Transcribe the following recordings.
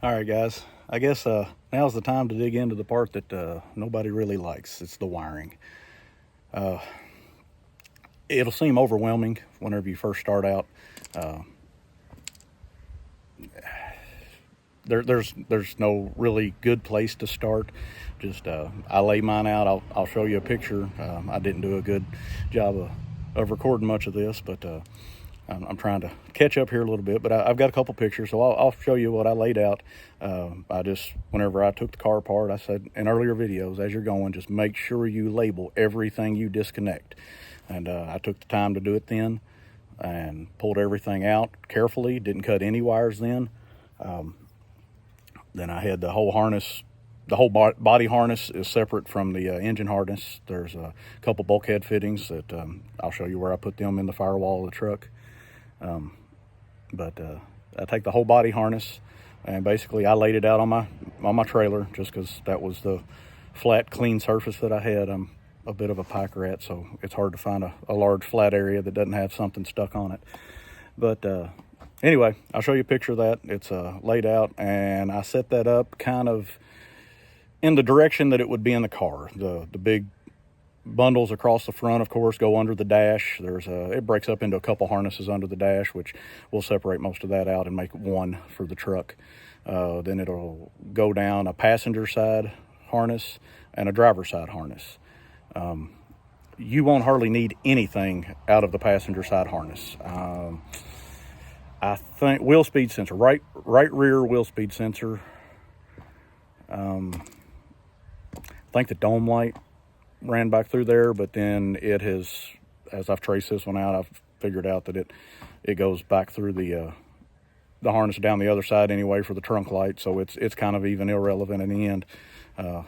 All right, guys. I guess now's the time to dig into the part that nobody really likes. It's the wiring. It'll seem overwhelming whenever you first start out. Uh, there's no really good place to start. Just I lay mine out. I'll show you a picture. I didn't do a good job of recording much of this, but I'm trying to catch up here a little bit. But I've got a couple pictures, so I'll show you what I laid out. Whenever I took the car apart, I said in earlier videos, as you're going, just make sure you label everything you disconnect. And I took the time to do it then and pulled everything out carefully. Didn't cut any wires then. Then I had the whole harness. The whole body harness is separate from the engine harness. There's a couple bulkhead fittings that I'll show you where I put them in the firewall of the truck. But I take the whole body harness, and basically I laid it out on my trailer just because that was the flat, clean surface that I had. I'm a bit of a pack rat, so it's hard to find a large flat area that doesn't have something stuck on it. But anyway, I'll show you a picture of that. It's laid out, and I set that up kind of in the direction that it would be in the car. The big bundles across the front, of course, go under the dash. It breaks up into a couple harnesses under the dash, which we'll separate most of that out and make one for the truck. Then it'll go down a passenger side harness and a driver side harness. You won't hardly need anything out of the passenger side harness. I think wheel speed sensor, right rear wheel speed sensor. I think the dome light ran back through there, but then it has, as I've traced this one out, I've figured out that it goes back through the harness down the other side anyway for the trunk light, so it's kind of even irrelevant in the end.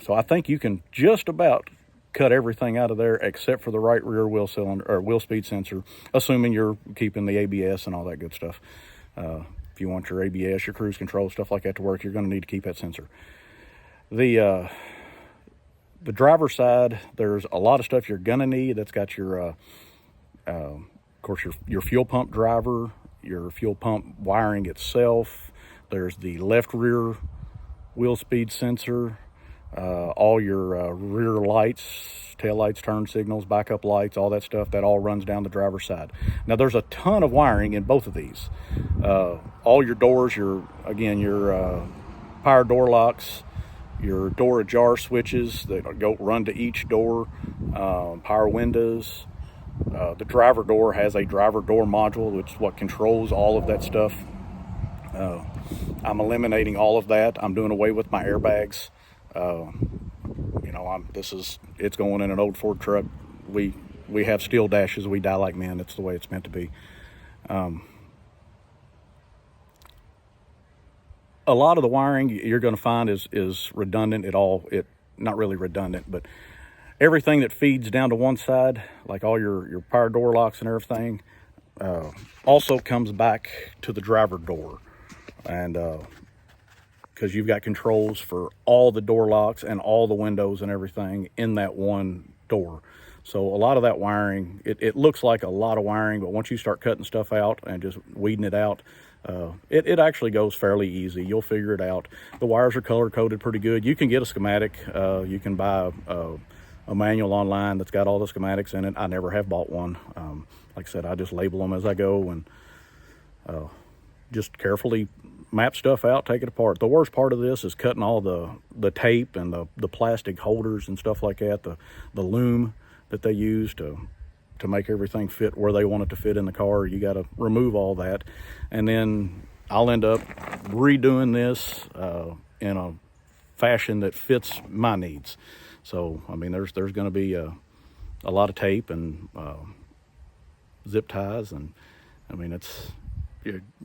So I think you can just about cut everything out of there except for the right rear wheel cylinder or wheel speed sensor, assuming you're keeping the ABS and all that good stuff. If you want your ABS, your cruise control, stuff like that to work, you're going to need to keep that sensor. The driver's side, there's a lot of stuff you're gonna need. That's got your, of course, your fuel pump driver, your fuel pump wiring itself. There's the left rear wheel speed sensor, all your rear lights, tail lights, turn signals, backup lights, all that stuff. That all runs down the driver's side. Now, there's a ton of wiring in both of these. All your doors, your power door locks, your door ajar switches that run to each door, power windows. The driver door has a driver door module, which is what controls all of that stuff. I'm eliminating all of that. I'm doing away with my airbags. It's going in an old Ford truck. We have steel dashes. We die like men. It's the way it's meant to be. A lot of the wiring you're going to find is redundant. Not really redundant, but everything that feeds down to one side, like all your power door locks and everything, also comes back to the driver door. And because you've got controls for all the door locks and all the windows and everything in that one door. So a lot of that wiring, it looks like a lot of wiring, but once you start cutting stuff out and just weeding it out, it actually goes fairly easy. You'll figure it out. The wires are color coded pretty good. You can get a schematic. You can buy a manual online that's got all the schematics in it. I never have bought one. Like I said, I just label them as I go and just carefully map stuff out, take it apart. The worst part of this is cutting all the tape and the plastic holders and stuff like that, the loom that they use to make everything fit where they want it to fit in the car. You got to remove all that, and then I'll end up redoing this in a fashion that fits my needs. So I mean, there's going to be a lot of tape and zip ties, and I mean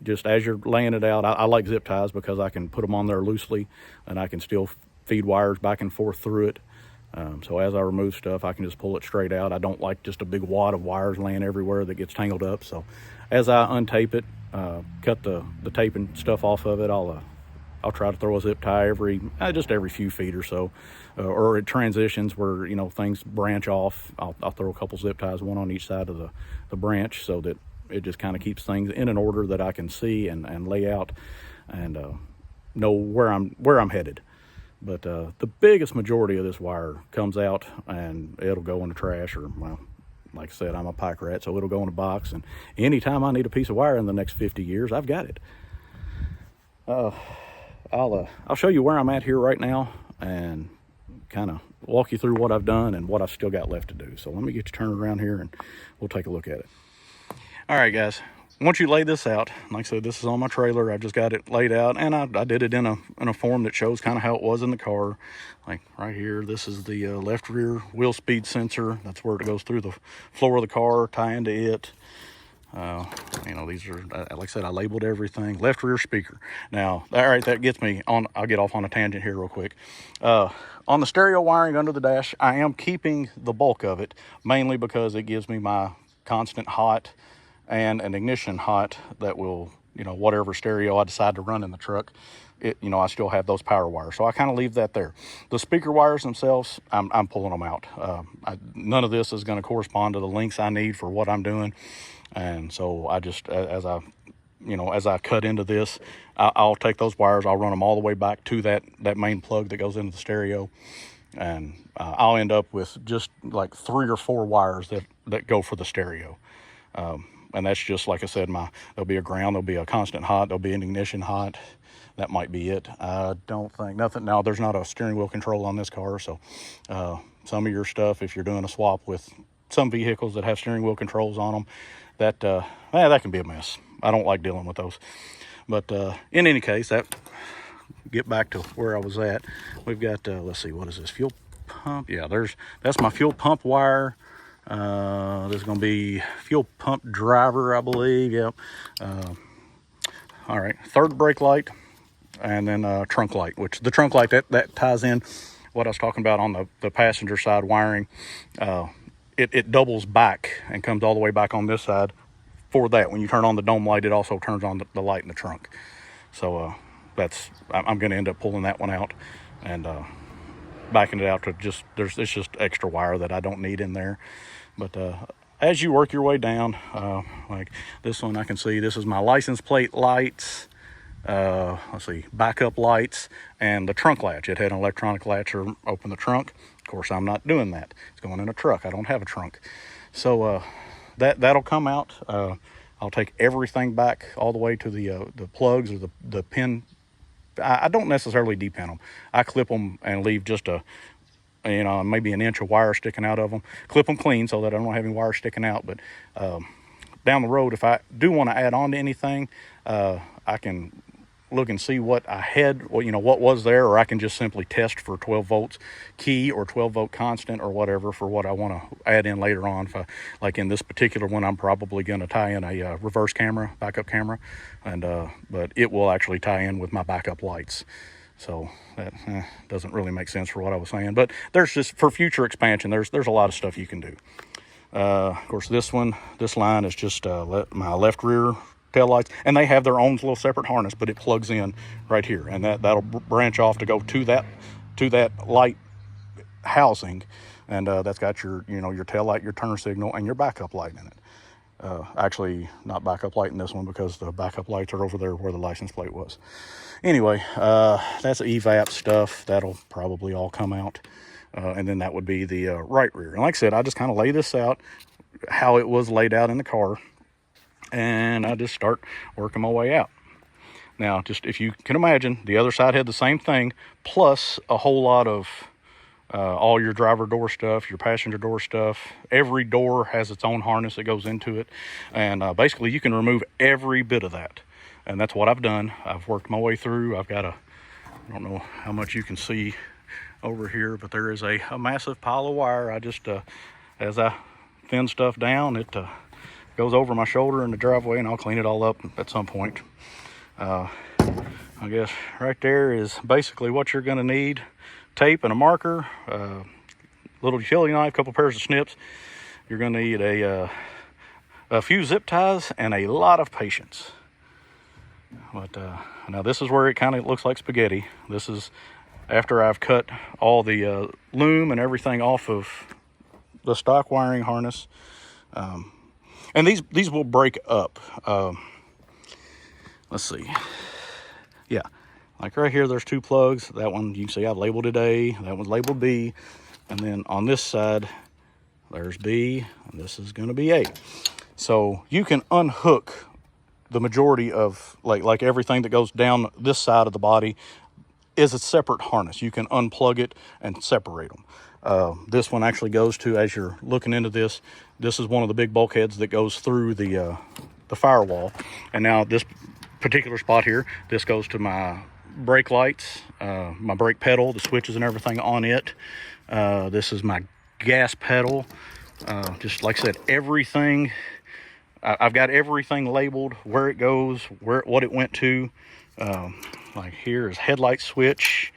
just as you're laying it out. I like zip ties because I can put them on there loosely, and I can still feed wires back and forth through it. So as I remove stuff, I can just pull it straight out. I don't like just a big wad of wires laying everywhere that gets tangled up. So as I untape it, cut the tape and stuff off of it, I'll try to throw a zip tie every few feet or so, or it transitions where things branch off. I'll throw a couple zip ties, one on each side of the branch, so that it just kind of keeps things in an order that I can see and lay out. And know where I'm headed. But the biggest majority of this wire comes out and it'll go in the trash, or, well, like I said, I'm a pack rat, so it'll go in a box. And anytime I need a piece of wire in the next 50 years, I've got it. I'll show you where I'm at here right now and kind of walk you through what I've done and what I've still got left to do. So let me get you turned around here and we'll take a look at it. All right, guys. Once you lay this out, like I said, this is on my trailer. I've just got it laid out, and I did it in a form that shows kind of how it was in the car. Like right here, this is the left rear wheel speed sensor. That's where it goes through the floor of the car, tie into it. You know, these are, like I said, I labeled everything. Left rear speaker. Now, all right, that gets me on. I'll get off on a tangent here real quick. On the stereo wiring under the dash, I am keeping the bulk of it, mainly because it gives me my constant hot and an ignition hot that will, you know, whatever stereo I decide to run in the truck, you know, I still have those power wires. So I kind of leave that there. The speaker wires themselves, I'm pulling them out. None of this is going to correspond to the lengths I need for what I'm doing. And so I just, as I cut into this, I'll take those wires, I'll run them all the way back to that main plug that goes into the stereo. And I'll end up with just like 3 or 4 wires that go for the stereo. And that's just, like I said, there'll be a ground, there'll be a constant hot, there'll be an ignition hot. That might be it. I don't think, nothing. Now, there's not a steering wheel control on this car, so some of your stuff, if you're doing a swap with some vehicles that have steering wheel controls on them, that can be a mess. I don't like dealing with those. But in any case, get back to where I was at. We've got, let's see, what is this, fuel pump? Yeah, that's my fuel pump wire. There's going to be fuel pump driver, I believe. Yep. All right. Third brake light, and then trunk light, which the trunk light that ties in what I was talking about on the passenger side wiring. It doubles back and comes all the way back on this side for that. When you turn on the dome light, it also turns on the light in the trunk. So I'm going to end up pulling that one out and backing it out to it's just extra wire that I don't need in there. But as you work your way down, like this one, I can see this is my license plate lights, let's see, backup lights, and the trunk latch. It had an electronic latch or open the trunk. Of course, I'm not doing that. It's going in a truck. I don't have a trunk. So that'll come out. I'll take everything back all the way to the plugs or the pin. I don't necessarily depin them. I clip them and leave just maybe an inch of wire sticking out of them. Clip them clean so that I don't have any wire sticking out. But down the road, if I do want to add on to anything, I can look and see what I had, what was there, or I can just simply test for 12 volts key or 12 volt constant or whatever for what I want to add in later on. Like in this particular one, I'm probably going to tie in a reverse camera, backup camera, and but it will actually tie in with my backup lights. So that doesn't really make sense for what I was saying, but there's just, for future expansion, there's a lot of stuff you can do. Of course, this line is just my left rear tail lights, and they have their own little separate harness, but it plugs in right here, and that'll branch off to go to that light housing, and that's got your your tail light, your turn signal, and your backup light in it. Actually, not backup light in this one because the backup lights are over there where the license plate was. Anyway, that's EVAP stuff. That'll probably all come out. And then that would be the right rear. And like I said, I just kind of lay this out, how it was laid out in the car, and I just start working my way out. Now, just if you can imagine, the other side had the same thing, plus a whole lot of all your driver door stuff, your passenger door stuff. Every door has its own harness that goes into it. And basically, you can remove every bit of that. And that's what I've done. I've worked my way through. I've got I don't know how much you can see over here, but there is a massive pile of wire. I just, as I thin stuff down, it goes over my shoulder in the driveway, and I'll clean it all up at some point. I guess right there is basically what you're going to need. Tape and a marker, little utility knife, couple pairs of snips. You're going to need a few zip ties and a lot of patience. But now this is where it kind of looks like spaghetti. This is after I've cut all the loom and everything off of the stock wiring harness. And these will break up. Let's see. Yeah, Like right here, there's 2 plugs. That one, you can see I've labeled it A, that one's labeled B. And then on this side, there's B, and this is gonna be A. So you can unhook the majority of, like everything that goes down this side of the body is a separate harness. You can unplug it and separate them. This one actually goes to, as you're looking into this, this is one of the big bulkheads that goes through the firewall. And now this particular spot here, this goes to my brake lights, my brake pedal, the switches and everything on it. This is my gas pedal. Just like I said, everything, I've got everything labeled, where it goes, what it went to. Like here is headlight switch.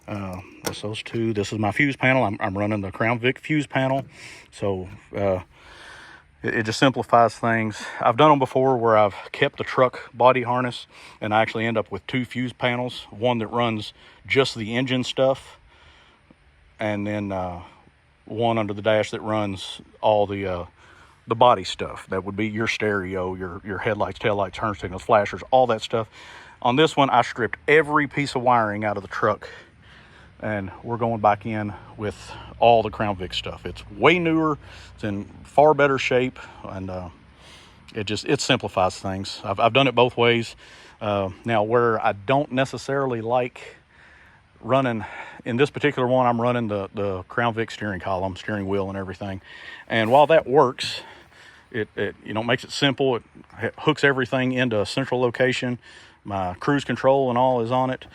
That's those 2. This is my fuse panel. I'm running the Crown Vic fuse panel. So it just simplifies things. I've done them before where I've kept the truck body harness and I actually end up with 2 fuse panels. One that runs just the engine stuff, and then one under the dash that runs all the body stuff. That would be your stereo, your headlights, taillights, turn signals, flashers, all that stuff. On this one, I stripped every piece of wiring out of the truck, and we're going back in with all the Crown Vic stuff. It's way newer, it's in far better shape, and it simplifies things. I've done it both ways. Now, where I don't necessarily like running, in this particular one, I'm running the Crown Vic steering column, steering wheel and everything. And while that works, it makes it simple. It hooks everything into a central location. My cruise control and all is on it.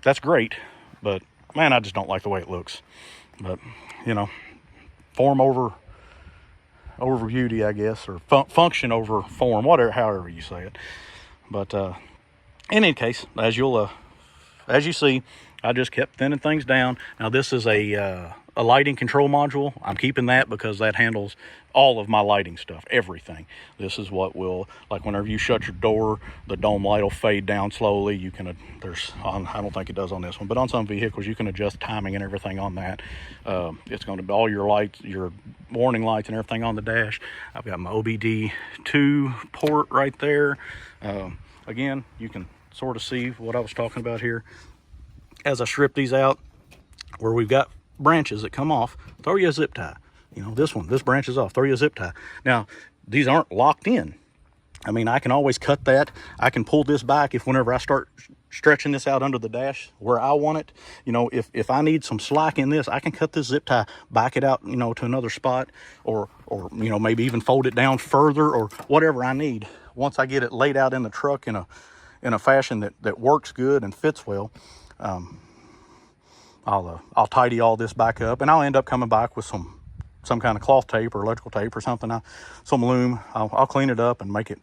That's great, but man, I just don't like the way it looks. But form over beauty, I guess, or function over form, whatever, however you say it. But in any case, as you see, I just kept thinning things down. Now this is a lighting control module. I'm keeping that because that handles all of my lighting stuff, everything. This is what will, like whenever you shut your door, the dome light will fade down slowly. You can, I don't think it does on this one, but on some vehicles you can adjust timing and everything on that. It's going to be all your lights, your warning lights and everything on the dash. I've got my OBD2 port right there. Again, you can sort of see what I was talking about here. As I strip these out, where we've got branches that come off, throw you a zip tie. This branch is off, throw you a zip tie. Now, these aren't locked in. I mean, I can always cut that. I can pull this back whenever I start stretching this out under the dash where I want it. If I need some slack in this, I can cut this zip tie, back it out, to another spot, or maybe even fold it down further, or whatever I need. Once I get it laid out in the truck in a fashion that works good and fits well, I'll tidy all this back up, and I'll end up coming back with some kind of cloth tape or electrical tape or something, some loom. I'll clean it up and make it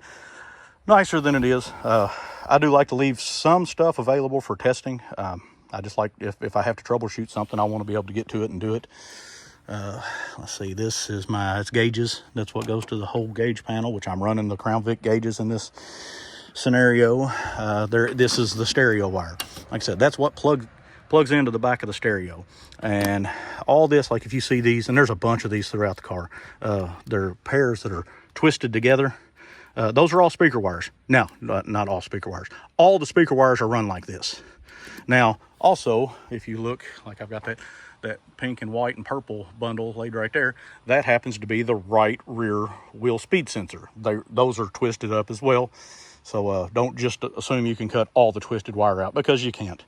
nicer than it is. I do like to leave some stuff available for testing. I just like, if I have to troubleshoot something, I want to be able to get to it and do it. Let's see, this is it's gauges. That's what goes to the whole gauge panel, which I'm running the Crown Vic gauges in this scenario. This is the stereo wire. Like I said, that's what plugs into the back of the stereo. And all this, like if you see these, and there's a bunch of these throughout the car, they're pairs that are twisted together. Those are all speaker wires. Now, not all speaker wires. All the speaker wires are run like this. Now, also, if you look, like I've got that pink and white and purple bundle laid right there, that happens to be the right rear wheel speed sensor. Those are twisted up as well. So don't just assume you can cut all the twisted wire out, because you can't.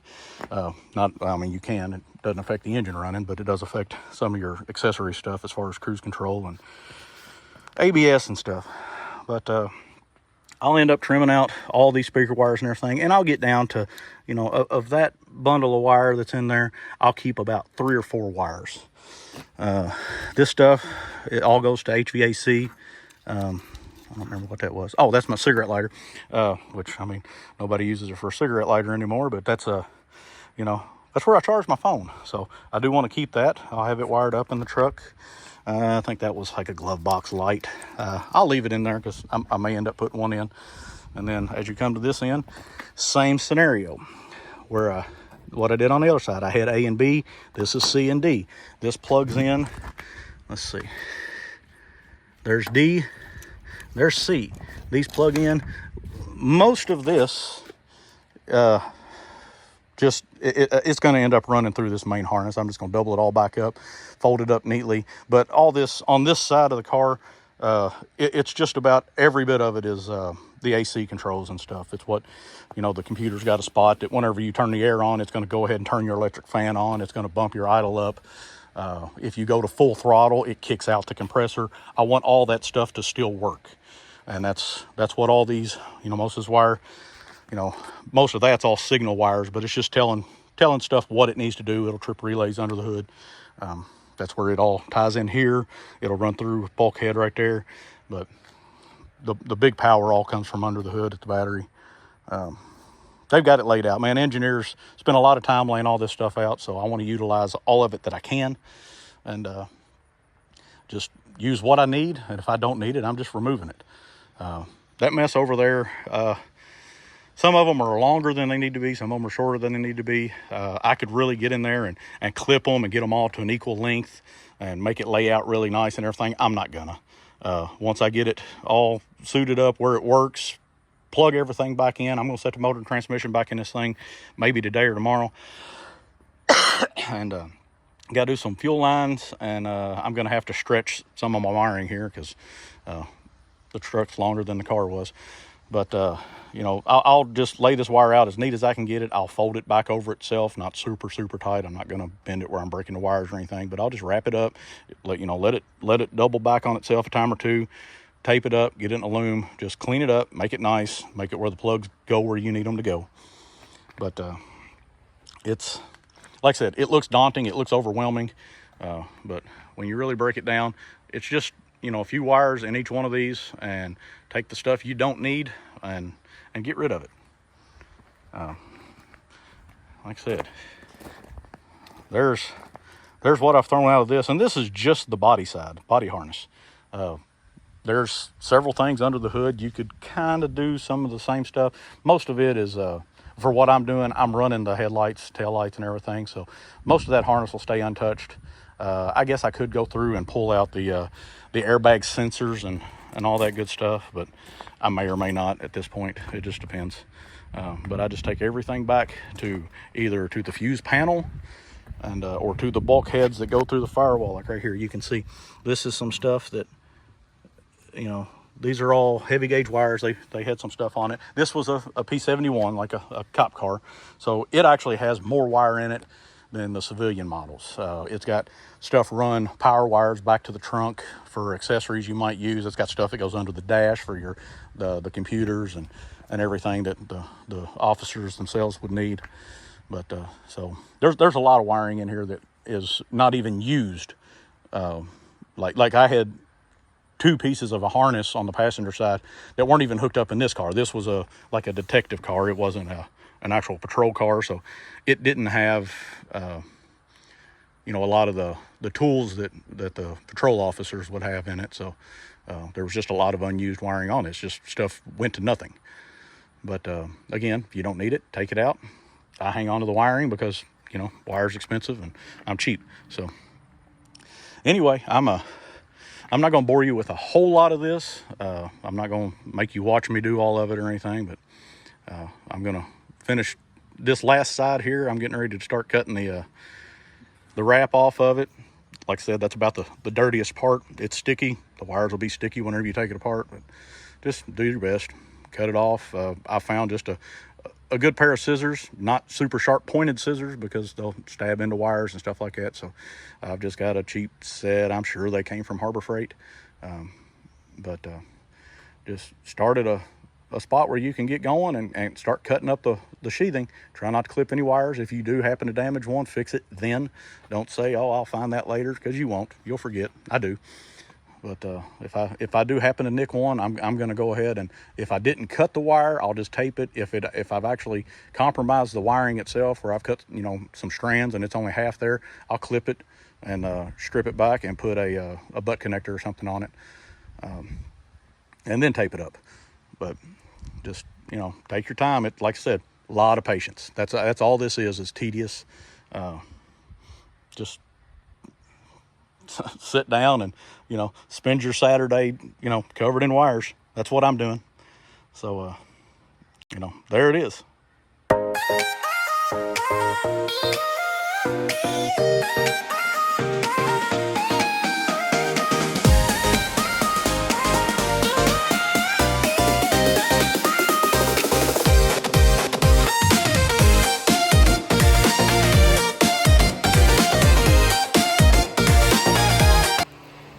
You can. It doesn't affect the engine running, but it does affect some of your accessory stuff as far as cruise control and ABS and stuff. But I'll end up trimming out all these speaker wires and everything, and I'll get down to, of that bundle of wire that's in there, I'll keep about 3 or 4 wires. This stuff, it all goes to HVAC. I don't remember what that was. Oh, that's my cigarette lighter, which, nobody uses it for a cigarette lighter anymore, but that's that's where I charge my phone. So I do want to keep that. I'll have it wired up in the truck. I think that was like a glove box light. I'll leave it in there because I may end up putting one in. And then as you come to this end, same scenario where what I did on the other side. I had A and B. This is C and D. This plugs in. Let's see. There's D. There's C. These plug in. Most of this, it's going to end up running through this main harness. I'm just going to double it all back up, fold it up neatly. But all this on this side of the car, it's just about every bit of it is the AC controls and stuff. It's what, the computer's got a spot that whenever you turn the air on, it's going to go ahead and turn your electric fan on. It's going to bump your idle up. If you go to full throttle, it kicks out the compressor. I want all that stuff to still work. And that's what all these, most of this wire, most of that's all signal wires, but it's just telling stuff what it needs to do. It'll trip relays under the hood. That's where it all ties in here. It'll run through bulkhead right there. But the big power all comes from under the hood at the battery. They've got it laid out, man. Engineers spend a lot of time laying all this stuff out, so I want to utilize all of it that I can and just use what I need. And if I don't need it, I'm just removing it. That mess over there, some of them are longer than they need to be. Some of them are shorter than they need to be. I could really get in there and clip them and get them all to an equal length and make it lay out really nice and everything. I'm not gonna. Once I get it all suited up where it works, plug everything back in. I'm gonna set the motor and transmission back in this thing maybe today or tomorrow. And gotta do some fuel lines, and I'm gonna have to stretch some of my wiring here because the truck's longer than the car was. But I'll just lay this wire out as neat as I can get it. I'll fold it back over itself, not super tight. I'm not going to bend it where I'm breaking the wires or anything, but I'll just wrap it up, let it double back on itself a time or two, tape it up, get it in a loom, just clean it up, make it nice, make it where the plugs go where you need them to go. But it's, like I said, it looks daunting, it looks overwhelming, but when you really break it down, it's just, a few wires in each one of these, and take the stuff you don't need and get rid of it. Like I said, there's what I've thrown out of this, and this is just the body harness. There's several things under the hood. You could kind of do some of the same stuff. Most of it is for what I'm doing. I'm running the headlights, taillights, and everything, so most of that harness will stay untouched. I guess I could go through and pull out the airbag sensors and all that good stuff, but I may or may not at this point. It just depends. But I just take everything back to either to the fuse panel and or to the bulkheads that go through the firewall. Like right here, you can see this is some stuff that, these are all heavy gauge wires. They had some stuff on it. This was a P71, like a cop car. So it actually has more wire in it than the civilian models. It's got stuff run power wires back to the trunk for accessories you might use. It's got stuff that goes under the dash for the computers and everything that the officers themselves would need. But so there's a lot of wiring in here that is not even used. Like I had two pieces of a harness on the passenger side that weren't even hooked up in this car. This was like a detective car. It wasn't an actual patrol car, so it didn't have a lot of the tools that the patrol officers would have in it. So there was just a lot of unused wiring on it. It's just stuff went to nothing. But again, if you don't need it, take it out. I hang on to the wiring because wire's expensive and I'm cheap. So anyway, I'm not going to bore you with a whole lot of this. I'm not going to make you watch me do all of it or anything, but I'm going to finish this last side here. I'm getting ready to start cutting the wrap off of it. Like I said, that's about the dirtiest part. It's sticky. The wires will be sticky whenever you take it apart, but just do your best. Cut it off. I found just a good pair of scissors, not super sharp pointed scissors because they'll stab into wires and stuff like that. So I've just got a cheap set. I'm sure they came from Harbor Freight. But just start at a spot where you can get going and start cutting up the sheathing. Try not to clip any wires. If you do happen to damage one, fix it then. Don't say, oh, I'll find that later, because you won't. You'll forget. I do. But if I do happen to nick one, I'm going to go ahead, and if I didn't cut the wire, I'll just tape it. If I've actually compromised the wiring itself, where I've cut some strands and it's only half there, I'll clip it and strip it back and put a butt connector or something on it, and then tape it up. But just take your time. Like I said, a lot of patience. That's all this is tedious. Just sit down and spend your Saturday covered in wires. That's what I'm doing. So there it is.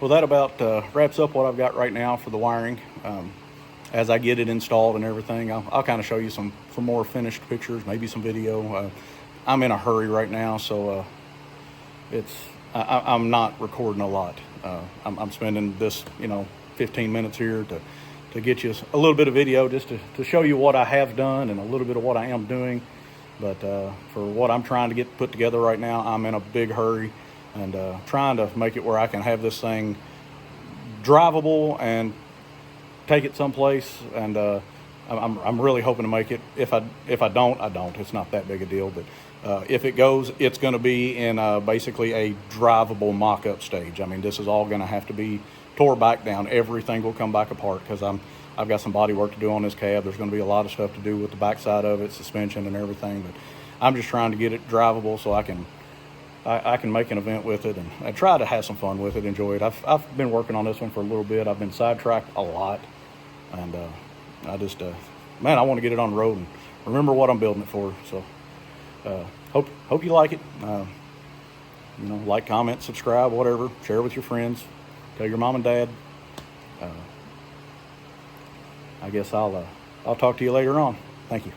Well, that about wraps up what I've got right now for the wiring. As I get it installed and everything, I'll kind of show you some more finished pictures, maybe some video. I'm in a hurry right now, so I'm not recording a lot. I'm spending this 15 minutes here to get you a little bit of video, just to show you what I have done and a little bit of what I am doing. But for what I'm trying to get put together right now, I'm in a big hurry, and trying to make it where I can have this thing drivable and take it someplace. And I'm really hoping to make it. If I don't, I don't. It's not that big a deal. But if it goes, it's going to be in basically a drivable mock-up stage. I mean, this is all going to have to be tore back down. Everything will come back apart, because I've got some body work to do on this cab. There's going to be a lot of stuff to do with the backside of it, suspension and everything. But I'm just trying to get it drivable so I can make an event with it and try to have some fun with it, enjoy it. I've been working on this one for a little bit. I've been sidetracked a lot, and I just man, I want to get it on the road and remember what I'm building it for. So hope you like it. Like, comment, subscribe, whatever. Share with your friends. Tell your mom and dad. I guess I'll talk to you later on. Thank you.